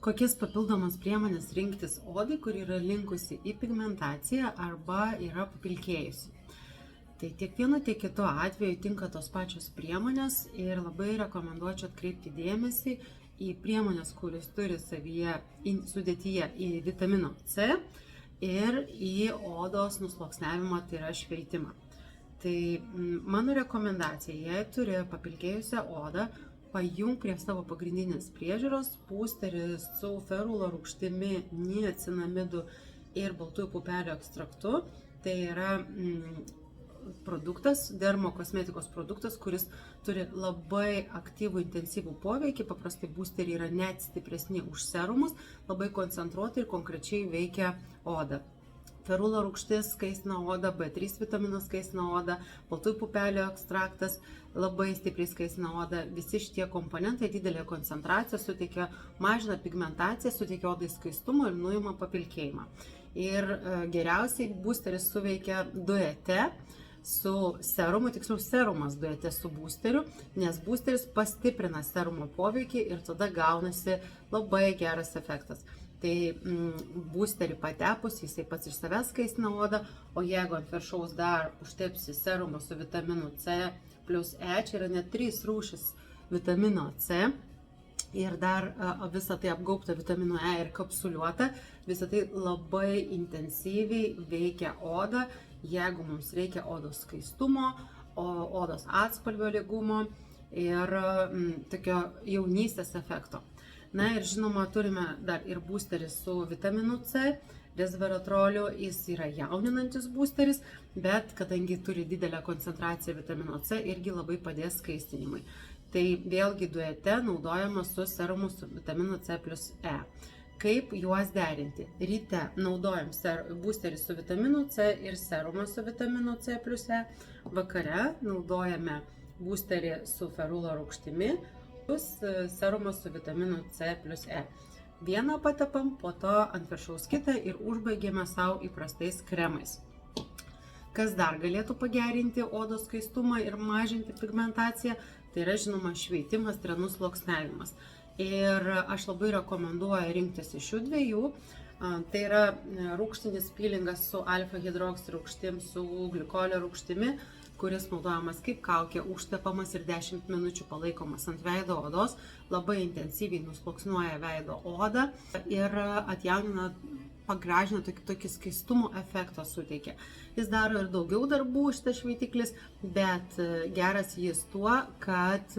Kokias papildomas priemonės rinktis odai, kur yra linkusi į pigmentaciją arba yra papilkėjusi. Tai tiek vienu, tiek kitu atveju tinka tos pačios priemonės ir labai rekomenduočiau atkreipti dėmesį į priemonės, kuris turi savyje sudėtyje į vitamino C ir į odos nusluoksniavimą, tai yra šveitimą. Tai mano rekomendacija, jei turi papilkėjusią odą, pajung prie savo pagrindinės priežiūros būsterį su ferulo rūgštimi, niacinamidu ir baltųjų pupelių ekstraktu. Tai yra produktas, dermokosmetikos produktas, kuris turi labai aktyvų, intensyvų poveikį. Paprastai būsteriai yra net stipresni už serumus, labai koncentruotai ir konkrečiai veikia odą. Ferulo rūgštis skaistina odą, B3 vitaminas skaistina odą, baltųjų pupelių ekstraktas labai stipriai skaistina odą. Visi šitie komponentai didelė koncentracija suteikia, mažina pigmentaciją, suteikia odai skaistumo ir nuima papilkėjimą. Ir geriausiai būsteris suveikia duete su serumu, tiksliau serumas duete su būsteriu, nes būsteris pastiprina serumo poveikį ir tada gaunasi labai geras efektas. Tai būsterį patepus, jisai pats iš savęs skaistina odą, o jeigu ant viršaus dar užtepsi serumo su vitaminu C plus E, čia yra net 3 rūšis vitamino C, ir dar visą tai apgaubta vitaminu E ir kapsuliuota, visą tai labai intensyviai veikia odą, jeigu mums reikia odos skaistumo, odos atspalvio lygumo ir tokio jaunystės efekto. Na ir žinoma, turime dar ir būsterį su vitaminu C, resveratroliu, jis yra jauninantis būsteris, bet kadangi turi didelę koncentraciją vitamino C, irgi labai padės skaistinimui. Tai vėlgi duete naudojama su serumu su vitaminu C plus E. Kaip juos derinti? Ryte naudojam būsterį su vitaminu C ir serumą su vitaminu C plus E. Vakare naudojame būsterį su ferulo rūgštimi, serumas su vitaminu C plus E. Vieną patepam, po to ant viršaus kitą ir užbaigiame savo įprastais kremais. Kas dar galėtų pagerinti odos skaistumą ir mažinti pigmentaciją, tai yra žinoma šveitimas, tai yra nusluoksniavimas. Ir aš labai rekomenduoju rinktis iš šių dviejų. Tai yra rūgštinis pilingas su alfa hidroksirūgštim, su glikolio rūgštimi, kuris naudojamas kaip kaukė, užtepamas ir 10 minučių palaikomas ant veido odos, labai intensyviai nusluoksniuoja veido odą ir atjaunina, pagražina tokį skaistumo efektą suteikia. Jis daro ir daugiau darbų šitas šveitiklis, bet geras jis tuo, kad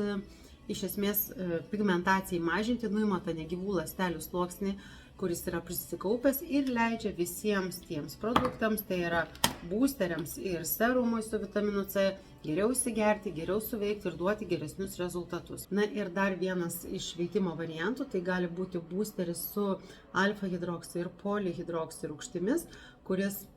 iš esmės pigmentacijai mažinti nuima tą negyvų ląstelių sluoksnį, kuris yra prisikaupęs ir leidžia visiems tiems produktams, tai yra būsteriams ir serumui su vitaminu C, geriau įsigerti, geriau suveikti ir duoti geresnius rezultatus. Na ir dar vienas iš šveitimo variantų, tai gali būti būsteris su alfa hidroksi ir polihidroksi rūgštimis, kuris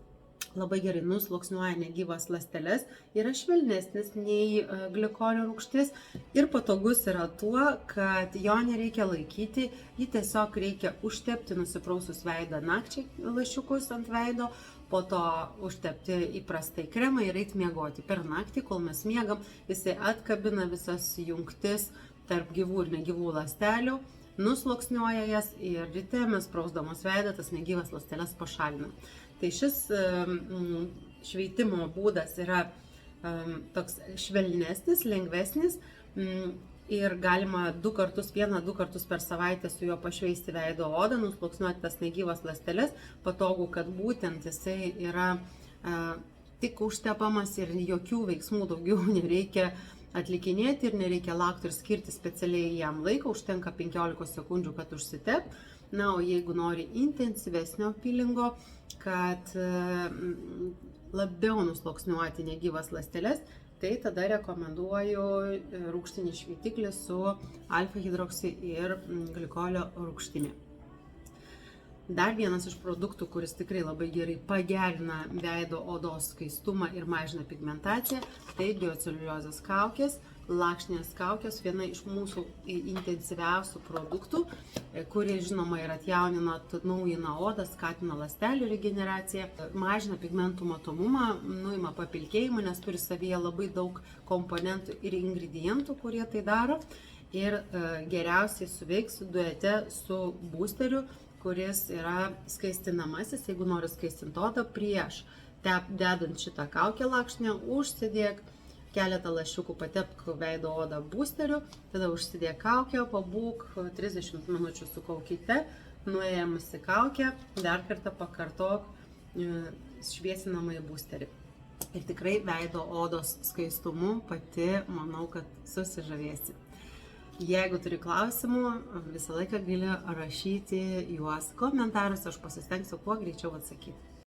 labai gerai nusluoksniuoja negyvas ląsteles, yra švelnesnis nei glikolio rūgštis ir patogus yra tuo, kad jo nereikia laikyti, jį tiesiog reikia užtepti nusiprausus veidą nakčiai lašiukus ant veido, po to užtepti įprastai kremą ir eiti miegoti. Per naktį, kol mes miegam, jisai atkabina visas jungtis tarp gyvų ir negyvų ląstelių, nusluoksniuoja jas ir ryte mes prausdamos veidą tas negyvas ląsteles pašalinam. Tai šis šveitimo būdas yra toks švelnesnis, lengvesnis ir galima 2 kartus per savaitę su juo pašveisti veido odą, nusluoksniuoti tas negyvas ląsteles. Patogu, kad būtent jisai yra tik užtepamas ir jokių veiksmų daugiau nereikia atlikinėti ir nereikia laukti ir skirti specialiai jam laiko, užtenka 15 sekundžių, kad užsitep. Na, o jeigu nori intensyvesnio pilingo, kad labiau nusluoksniuoti negyvas ląsteles, tai tada rekomenduoju rūgštinį šveitiklį su alfa hidroksi ir glikolio rūgštimi. Dar vienas iš produktų, kuris tikrai labai gerai pagerina veido odos skaistumą ir mažina pigmentaciją, tai bioceliuliozės kaukės, lakštinės kaukės, viena iš mūsų intensyviausių produktų, kurie žinoma ir atjaunina, atnaujina odą, skatina ląstelių regeneraciją, mažina pigmentų matomumą, nuima papilkėjimą, nes turi savyje labai daug komponentų ir ingredientų, kurie tai daro. ir geriausiai suveiks duete su boosteriu, kuris yra skaistinamasis. Jeigu nori skaistinti odą, prieš dedant šitą kaukę lakšnę, užsidėk keletą lašiukų, patepk veido odą boosteriu, tada užsidėk kaukę, pabūk 30 minučių su kaukite, nuėmusi kaukę, dar kartą pakartok šviesinamąjį boosterį. Ir tikrai veido odos skaistumu pati manau, kad susižavėsi. Jeigu turi klausimų, visą laiką gali rašyti juos komentaruose, aš pasistengsiu kuo greičiau atsakyti.